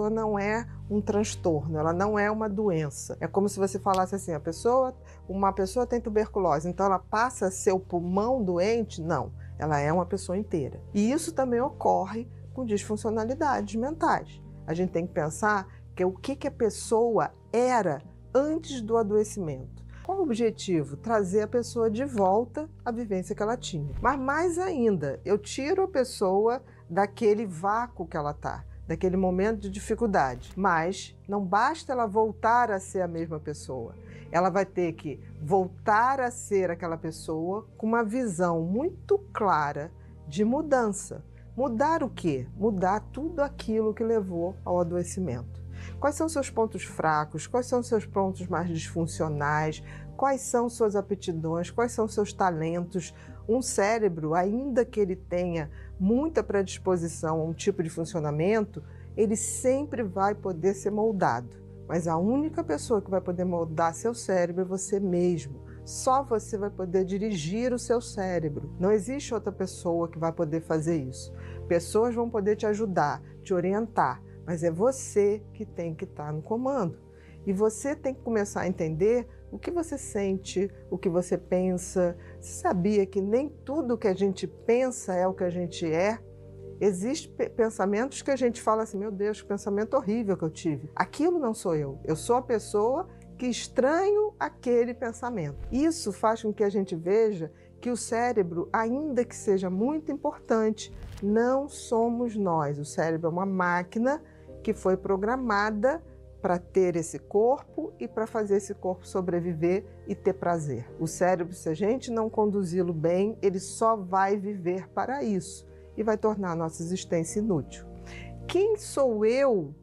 pessoa não é um transtorno, ela não é uma doença. É como se você falasse assim, uma pessoa tem tuberculose, então ela passa a ser o pulmão doente? Não, ela é uma pessoa inteira. E isso também ocorre com disfuncionalidades mentais. A gente tem que pensar que o que a pessoa era antes do adoecimento. Qual o objetivo? Trazer a pessoa de volta à vivência que ela tinha. Mas mais ainda, eu tiro a pessoa daquele vácuo que ela está, daquele momento de dificuldade. Mas não basta ela voltar a ser a mesma pessoa. Ela vai ter que voltar a ser aquela pessoa com uma visão muito clara de mudança. Mudar o quê? Mudar tudo aquilo que levou ao adoecimento. Quais são seus pontos fracos? Quais são seus pontos mais disfuncionais? Quais são suas aptidões? Quais são seus talentos? Um cérebro, ainda que ele tenha muita predisposição a um tipo de funcionamento, ele sempre vai poder ser moldado. Mas a única pessoa que vai poder moldar seu cérebro é você mesmo. Só você vai poder dirigir o seu cérebro. Não existe outra pessoa que vai poder fazer isso. Pessoas vão poder te ajudar, te orientar, mas é você que tem que estar no comando. E você tem que começar a entender o que você sente, o que você pensa. Você sabia que nem tudo que a gente pensa é o que a gente é? Existem pensamentos que a gente fala assim, meu Deus, que pensamento horrível que eu tive. Aquilo não sou eu. Eu sou a pessoa que estranho aquele pensamento. Isso faz com que a gente veja que o cérebro, ainda que seja muito importante, não somos nós. O cérebro é uma máquina que foi programada para ter esse corpo e para fazer esse corpo sobreviver e ter prazer. O cérebro, se a gente não conduzi-lo bem, ele só vai viver para isso e vai tornar a nossa existência inútil. Quem sou eu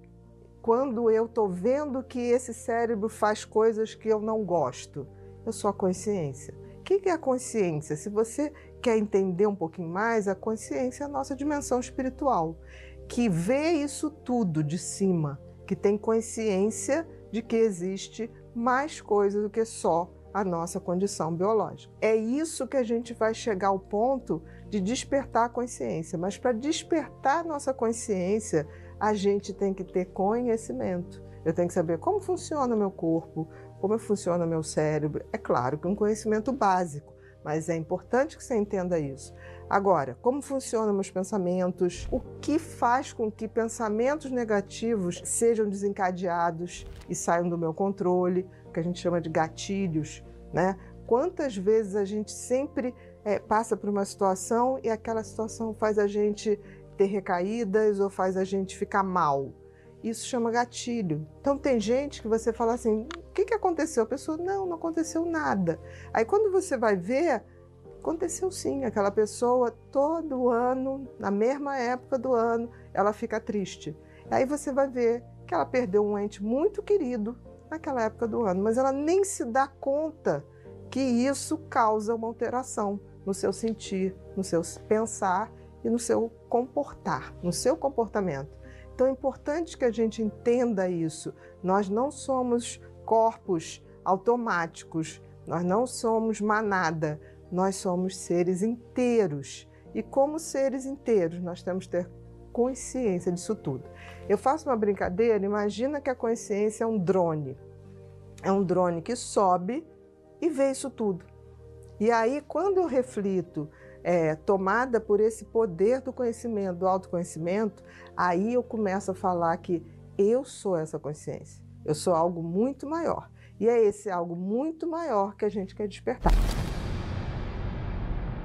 quando eu estou vendo que esse cérebro faz coisas que eu não gosto? Eu sou a consciência. O que é a consciência? Se você quer entender um pouquinho mais, a consciência é a nossa dimensão espiritual, que vê isso tudo de cima, que tem consciência de que existe mais coisa do que só a nossa condição biológica. É isso que a gente vai chegar ao ponto de despertar a consciência. Mas para despertar a nossa consciência, a gente tem que ter conhecimento. Eu tenho que saber como funciona o meu corpo, como funciona o meu cérebro. É claro que um conhecimento básico, mas é importante que você entenda isso. Agora, como funcionam meus pensamentos? O que faz com que pensamentos negativos sejam desencadeados e saiam do meu controle, que a gente chama de gatilhos, né? Quantas vezes a gente sempre passa por uma situação e aquela situação faz a gente ter recaídas ou faz a gente ficar mal? Isso chama gatilho. Então tem gente que você fala assim, o que aconteceu? A pessoa, não aconteceu nada. Aí quando você vai ver, aconteceu sim. Aquela pessoa, todo ano, na mesma época do ano, ela fica triste. Aí você vai ver que ela perdeu um ente muito querido naquela época do ano, mas ela nem se dá conta que isso causa uma alteração no seu sentir, no seu pensar e no seu comportar, no seu comportamento. Então é importante que a gente entenda isso. Nós não somos corpos automáticos, nós não somos manada, nós somos seres inteiros. E como seres inteiros, nós temos que ter consciência disso tudo. Eu faço uma brincadeira, imagina que a consciência é um drone. É um drone que sobe e vê isso tudo. E aí, quando eu reflito, tomada por esse poder do conhecimento, do autoconhecimento, aí eu começo a falar que eu sou essa consciência. Eu sou algo muito maior. E é esse algo muito maior que a gente quer despertar.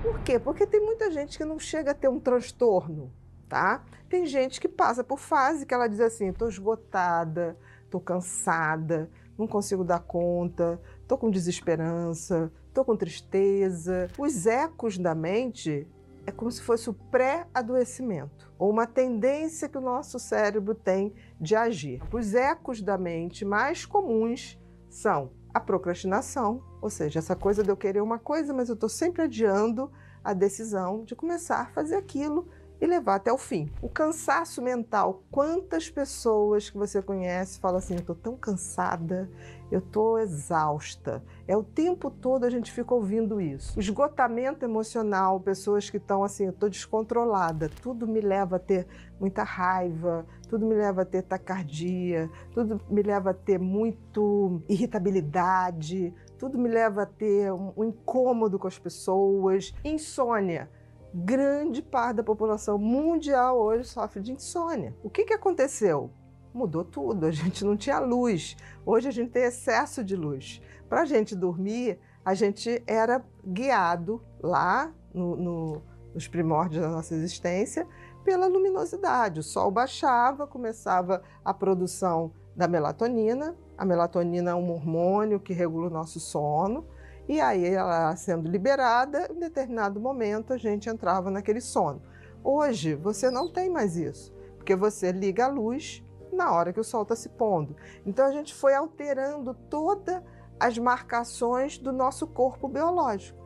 Por quê? Porque tem muita gente que não chega a ter um transtorno, tá? Tem gente que passa por fase que ela diz assim, estou esgotada, estou cansada, não consigo dar conta, estou com desesperança, estou com tristeza. Os ecos da mente é como se fosse o pré-adoecimento, ou uma tendência que o nosso cérebro tem de agir. Os ecos da mente mais comuns são a procrastinação, ou seja, essa coisa de eu querer uma coisa, mas eu estou sempre adiando a decisão de começar a fazer aquilo e levar até o fim. O cansaço mental, quantas pessoas que você conhece falam assim, eu estou tão cansada, eu estou exausta. O tempo todo a gente fica ouvindo isso. O esgotamento emocional, pessoas que estão assim, eu estou descontrolada, tudo me leva a ter muita raiva, tudo me leva a ter taquicardia, tudo me leva a ter muito irritabilidade, tudo me leva a ter um incômodo com as pessoas, insônia. Grande parte da população mundial hoje sofre de insônia. O que aconteceu? Mudou tudo, a gente não tinha luz. Hoje a gente tem excesso de luz. Para a gente dormir, a gente era guiado lá nos primórdios da nossa existência pela luminosidade. O sol baixava, começava a produção da melatonina. A melatonina é um hormônio que regula o nosso sono. E aí, ela sendo liberada, em determinado momento a gente entrava naquele sono. Hoje, você não tem mais isso, porque você liga a luz na hora que o sol está se pondo. Então, a gente foi alterando todas as marcações do nosso corpo biológico.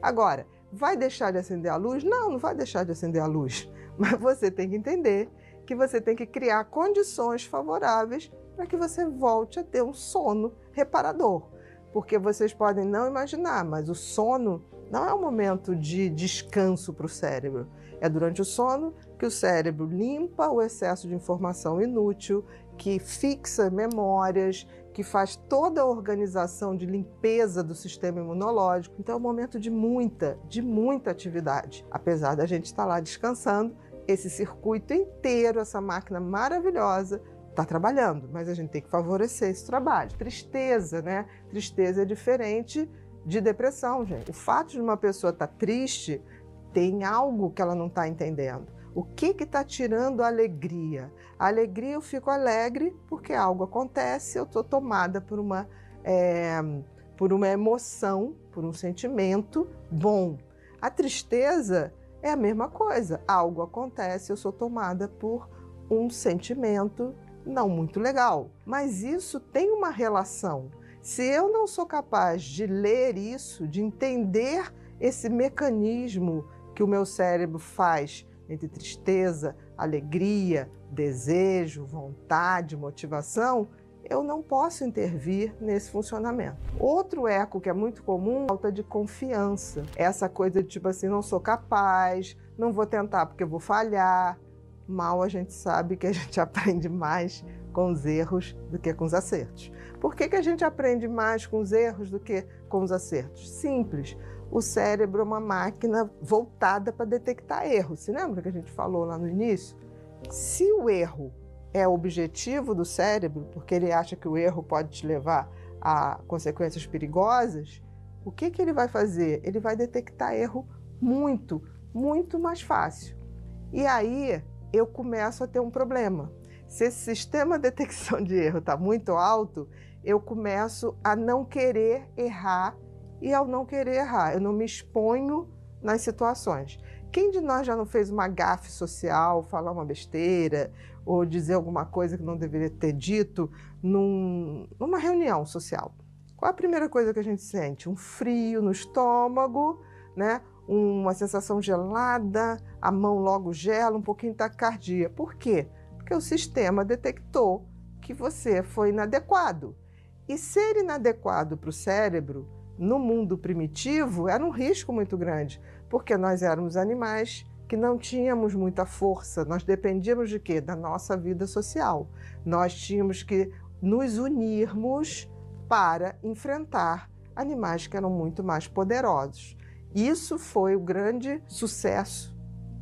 Agora, vai deixar de acender a luz? Não, não vai deixar de acender a luz. Mas você tem que entender que você tem que criar condições favoráveis para que você volte a ter um sono reparador. Porque vocês podem não imaginar, mas o sono não é um momento de descanso para o cérebro. É durante o sono que o cérebro limpa o excesso de informação inútil, que fixa memórias, que faz toda a organização de limpeza do sistema imunológico. Então é um momento de muita atividade. Apesar da gente estar lá descansando, esse circuito inteiro, essa máquina maravilhosa, está trabalhando, mas a gente tem que favorecer esse trabalho. Tristeza, né? Tristeza é diferente de depressão, gente. O fato de uma pessoa estar triste tem algo que ela não está entendendo. O que está tirando a alegria? A alegria, eu fico alegre porque algo acontece, eu estou tomada por uma emoção, por um sentimento bom. A tristeza é a mesma coisa. Algo acontece, eu sou tomada por um sentimento não muito legal, mas isso tem uma relação. Se eu não sou capaz de ler isso, de entender esse mecanismo que o meu cérebro faz entre tristeza, alegria, desejo, vontade, motivação, eu não posso intervir nesse funcionamento. Outro eco que é muito comum é a falta de confiança. Essa coisa de tipo assim, não sou capaz, não vou tentar porque eu vou falhar. Mal a gente sabe que a gente aprende mais com os erros do que com os acertos. Por que a gente aprende mais com os erros do que com os acertos? Simples. O cérebro é uma máquina voltada para detectar erros. Se lembra que a gente falou lá no início? Se o erro é o objetivo do cérebro, porque ele acha que o erro pode te levar a consequências perigosas, o que ele vai fazer? Ele vai detectar erro muito mais fácil. E aí eu começo a ter um problema. Se esse sistema de detecção de erro está muito alto, eu começo a não querer errar, e ao não querer errar, eu não me exponho nas situações. Quem de nós já não fez uma gafe social, falar uma besteira, ou dizer alguma coisa que não deveria ter dito numa reunião social? Qual a primeira coisa que a gente sente? Um frio no estômago, né? Uma sensação gelada, a mão logo gela, um pouquinho de taquicardia. Por quê? Porque o sistema detectou que você foi inadequado. E ser inadequado para o cérebro, no mundo primitivo, era um risco muito grande, porque nós éramos animais que não tínhamos muita força, nós dependíamos de quê? Da nossa vida social. Nós tínhamos que nos unirmos para enfrentar animais que eram muito mais poderosos. Isso foi o grande sucesso,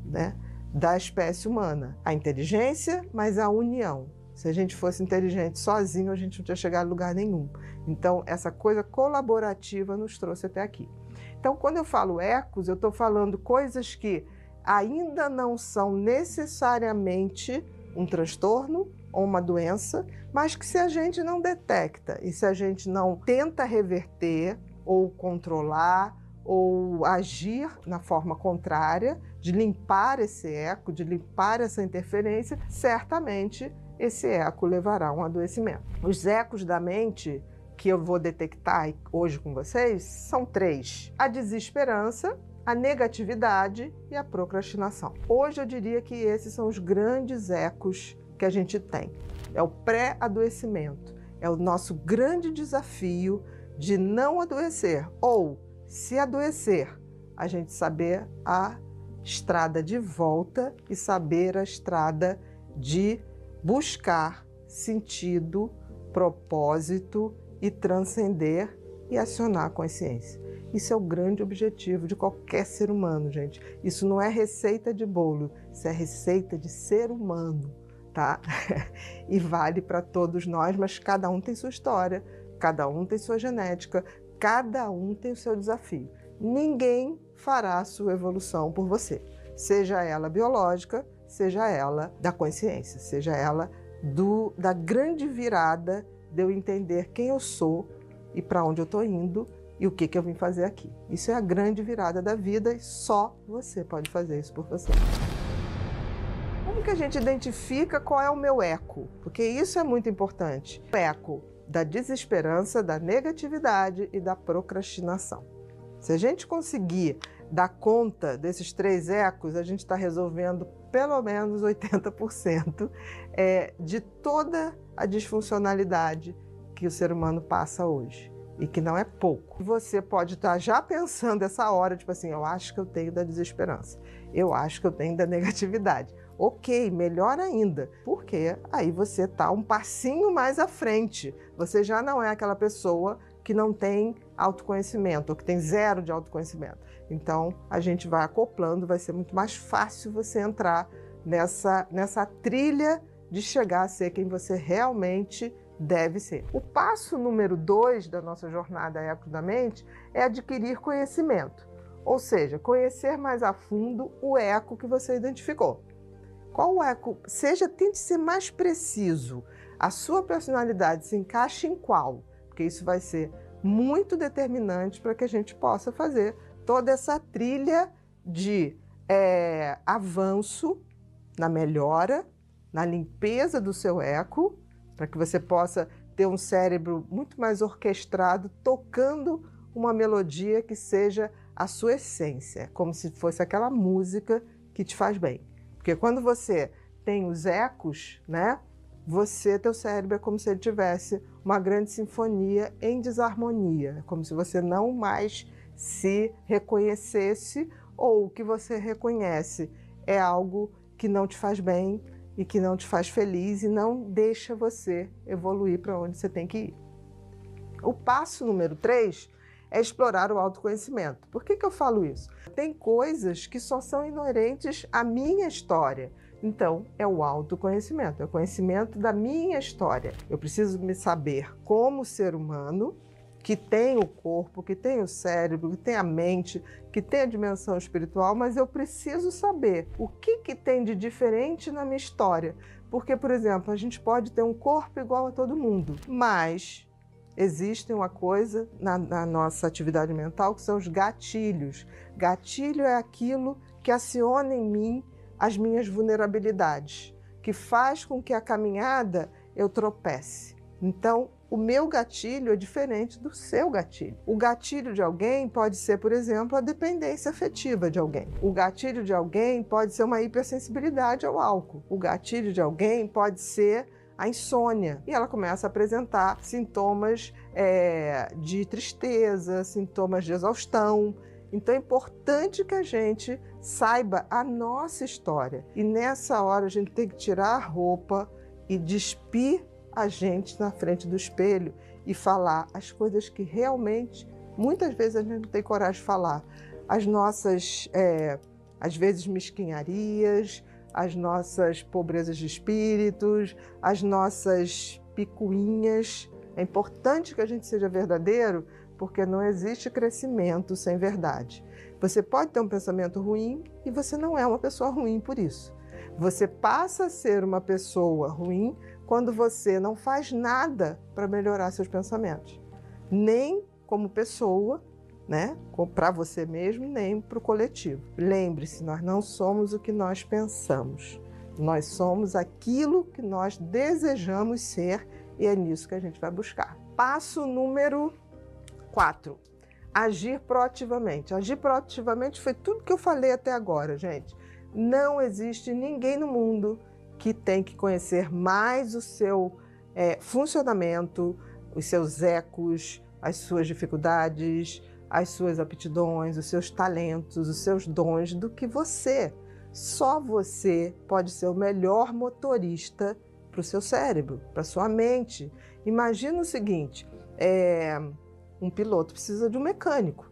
né, da espécie humana. A inteligência, mas a união. Se a gente fosse inteligente sozinho, a gente não tinha chegado a lugar nenhum. Então, essa coisa colaborativa nos trouxe até aqui. Então, quando eu falo ecos, eu estou falando coisas que ainda não são necessariamente um transtorno ou uma doença, mas que se a gente não detecta e se a gente não tenta reverter ou controlar ou agir na forma contrária, de limpar esse eco, de limpar essa interferência, certamente esse eco levará a um adoecimento. Os ecos da mente que eu vou detectar hoje com vocês são 3. A desesperança, a negatividade e a procrastinação. Hoje eu diria que esses são os grandes ecos que a gente tem. É o pré-adoecimento, é o nosso grande desafio de não adoecer, ou, se adoecer, a gente saber a estrada de volta e saber a estrada de buscar sentido, propósito e transcender e acionar a consciência. Isso é o grande objetivo de qualquer ser humano, gente. Isso não é receita de bolo, isso é receita de ser humano, tá? E vale para todos nós, mas cada um tem sua história, cada um tem sua genética, cada um tem o seu desafio. Ninguém fará a sua evolução por você, seja ela biológica, seja ela da consciência, seja ela da grande virada de eu entender quem eu sou e para onde eu estou indo e o que eu vim fazer aqui. Isso é a grande virada da vida e só você pode fazer isso por você. Como que a gente identifica qual é o meu eco? Porque isso é muito importante. O eco da desesperança, da negatividade e da procrastinação. Se a gente conseguir dar conta desses 3 ecos, a gente está resolvendo pelo menos 80% de toda a disfuncionalidade que o ser humano passa hoje. E que não é pouco. Você pode estar já pensando essa hora, tipo assim, eu acho que eu tenho da desesperança, eu acho que eu tenho da negatividade. Ok, melhor ainda, porque aí você está um passinho mais à frente. Você já não é aquela pessoa que não tem autoconhecimento, ou que tem 0 de autoconhecimento. Então, a gente vai acoplando, vai ser muito mais fácil você entrar nessa trilha de chegar a ser quem você realmente deve ser. O passo número 2 da nossa jornada Eco da Mente é adquirir conhecimento, ou seja, conhecer mais a fundo o eco que você identificou. Qual o eco? Tente ser mais preciso. A sua personalidade se encaixa em qual? Porque isso vai ser muito determinante para que a gente possa fazer toda essa trilha de avanço na melhora, na limpeza do seu eco, para que você possa ter um cérebro muito mais orquestrado, tocando uma melodia que seja a sua essência, como se fosse aquela música que te faz bem. Porque quando você tem os ecos, né, teu cérebro é como se ele tivesse uma grande sinfonia em desarmonia, é como se você não mais se reconhecesse, ou o que você reconhece é algo que não te faz bem e que não te faz feliz e não deixa você evoluir para onde você tem que ir. O passo número 3 é explorar o autoconhecimento. Por que eu falo isso? Tem coisas que só são inerentes à minha história. Então, é o autoconhecimento, é o conhecimento da minha história. Eu preciso me saber como ser humano, que tem o corpo, que tem o cérebro, que tem a mente, que tem a dimensão espiritual, mas eu preciso saber o que tem de diferente na minha história. Porque, por exemplo, a gente pode ter um corpo igual a todo mundo, mas existe uma coisa na nossa atividade mental que são os gatilhos. Gatilho é aquilo que aciona em mim as minhas vulnerabilidades, que faz com que a caminhada eu tropece. Então, o meu gatilho é diferente do seu gatilho. O gatilho de alguém pode ser, por exemplo, a dependência afetiva de alguém. O gatilho de alguém pode ser uma hipersensibilidade ao álcool. O gatilho de alguém pode ser a insônia. E ela começa a apresentar sintomas de tristeza, sintomas de exaustão. Então é importante que a gente saiba a nossa história. E nessa hora a gente tem que tirar a roupa e despir a gente na frente do espelho e falar as coisas que realmente, muitas vezes a gente não tem coragem de falar. As nossas, às vezes, mesquinharias, as nossas pobrezas de espíritos, as nossas picuinhas. É importante que a gente seja verdadeiro, porque não existe crescimento sem verdade. Você pode ter um pensamento ruim e você não é uma pessoa ruim por isso. Você passa a ser uma pessoa ruim quando você não faz nada para melhorar seus pensamentos. Nem como pessoa, né, para você mesmo, nem para o coletivo. Lembre-se, nós não somos o que nós pensamos. Nós somos aquilo que nós desejamos ser e é nisso que a gente vai buscar. Passo número 4. Agir proativamente. Agir proativamente foi tudo que eu falei até agora, gente. Não existe ninguém no mundo que tem que conhecer mais o seu funcionamento, os seus ecos, as suas dificuldades, as suas aptidões, os seus talentos, os seus dons do que você. Só você pode ser o melhor motorista para o seu cérebro, para a sua mente. Imagina o seguinte, um piloto precisa de um mecânico.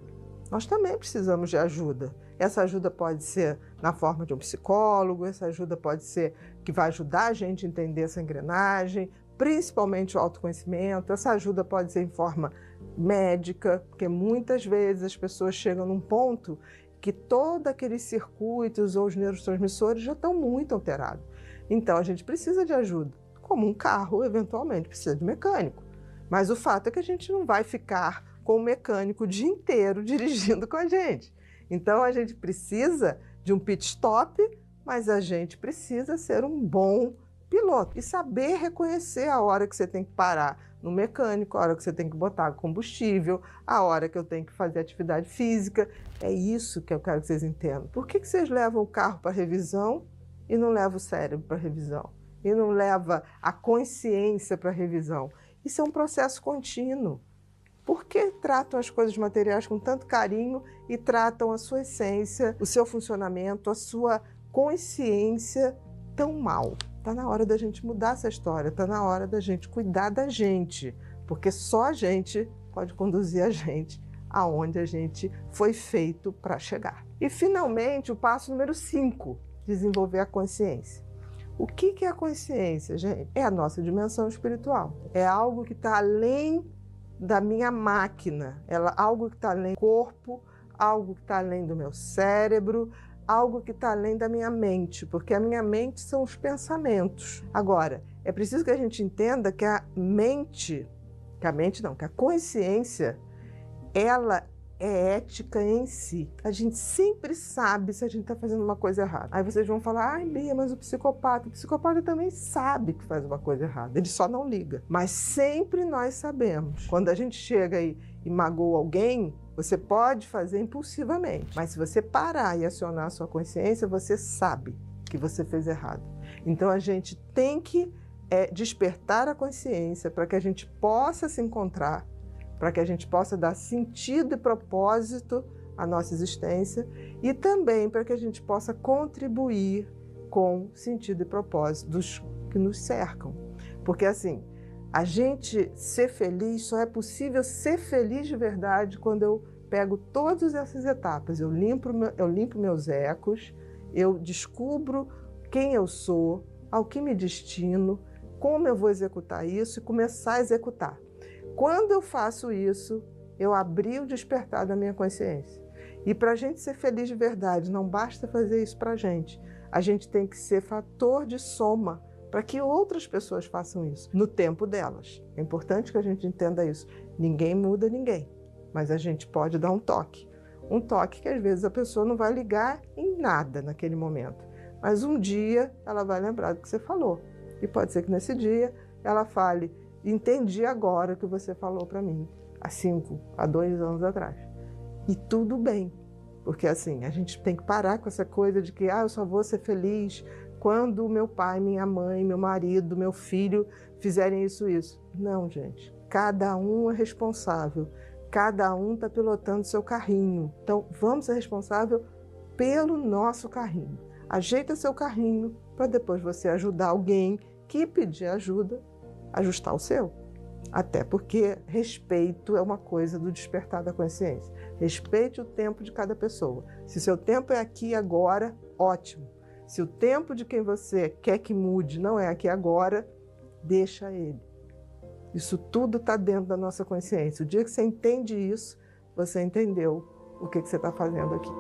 Nós também precisamos de ajuda. Essa ajuda pode ser na forma de um psicólogo, essa ajuda pode ser que vai ajudar a gente a entender essa engrenagem, principalmente o autoconhecimento. Essa ajuda pode ser em forma médica, porque muitas vezes as pessoas chegam num ponto que todos aqueles circuitos ou os neurotransmissores já estão muito alterados. Então a gente precisa de ajuda, como um carro eventualmente precisa de mecânico. Mas o fato é que a gente não vai ficar com o mecânico o dia inteiro dirigindo com a gente. Então a gente precisa de um pit stop, mas a gente precisa ser um bom piloto e saber reconhecer a hora que você tem que parar no mecânico, a hora que você tem que botar combustível, a hora que eu tenho que fazer atividade física. É isso que eu quero que vocês entendam. Por que vocês levam o carro para revisão e não levam o cérebro para revisão? E não leva a consciência para revisão? Isso é um processo contínuo. Por que tratam as coisas materiais com tanto carinho e tratam a sua essência, o seu funcionamento, a sua consciência tão mal? Está na hora da gente mudar essa história, está na hora da gente cuidar da gente, porque só a gente pode conduzir a gente aonde a gente foi feito para chegar. E, finalmente, o passo número 5, desenvolver a consciência. O que é a consciência, gente? É a nossa dimensão espiritual. É algo que está além da minha máquina, algo que está além do corpo, algo que está além do meu cérebro, algo que está além da minha mente, porque a minha mente são os pensamentos. Agora, é preciso que a gente entenda que a consciência, ela é ética em si. A gente sempre sabe se a gente está fazendo uma coisa errada. Aí vocês vão falar, ai, Bia, mas o psicopata também sabe que faz uma coisa errada, ele só não liga. Mas sempre nós sabemos. Quando a gente chega aí e magoa alguém, você pode fazer impulsivamente, mas se você parar e acionar a sua consciência, você sabe que você fez errado. Então a gente tem que despertar a consciência para que a gente possa se encontrar, para que a gente possa dar sentido e propósito à nossa existência e também para que a gente possa contribuir com sentido e propósito dos que nos cercam. Porque assim, a gente ser feliz, só é possível ser feliz de verdade quando eu pego todas essas etapas. Eu limpo meus ecos, eu descubro quem eu sou, ao que me destino, como eu vou executar isso e começar a executar. Quando eu faço isso, eu abri o despertar da minha consciência. E para a gente ser feliz de verdade, não basta fazer isso para a gente tem que ser fator de soma para que outras pessoas façam isso, no tempo delas. É importante que a gente entenda isso. Ninguém muda ninguém, mas a gente pode dar um toque. Um toque que às vezes a pessoa não vai ligar em nada naquele momento, mas um dia ela vai lembrar do que você falou. E pode ser que nesse dia ela fale, entendi agora o que você falou para mim, há 2 anos atrás. E tudo bem, porque assim, a gente tem que parar com essa coisa de que eu só vou ser feliz quando meu pai, minha mãe, meu marido, meu filho fizerem isso. Não, gente. Cada um é responsável. Cada um está pilotando seu carrinho. Então, vamos ser responsáveis pelo nosso carrinho. Ajeita seu carrinho para depois você ajudar alguém que pedir ajuda a ajustar o seu. Até porque respeito é uma coisa do despertar da consciência. Respeite o tempo de cada pessoa. Se seu tempo é aqui e agora, ótimo. Se o tempo de quem você quer que mude não é aqui e agora, deixa ele. Isso tudo está dentro da nossa consciência. O dia que você entende isso, você entendeu o que você está fazendo aqui.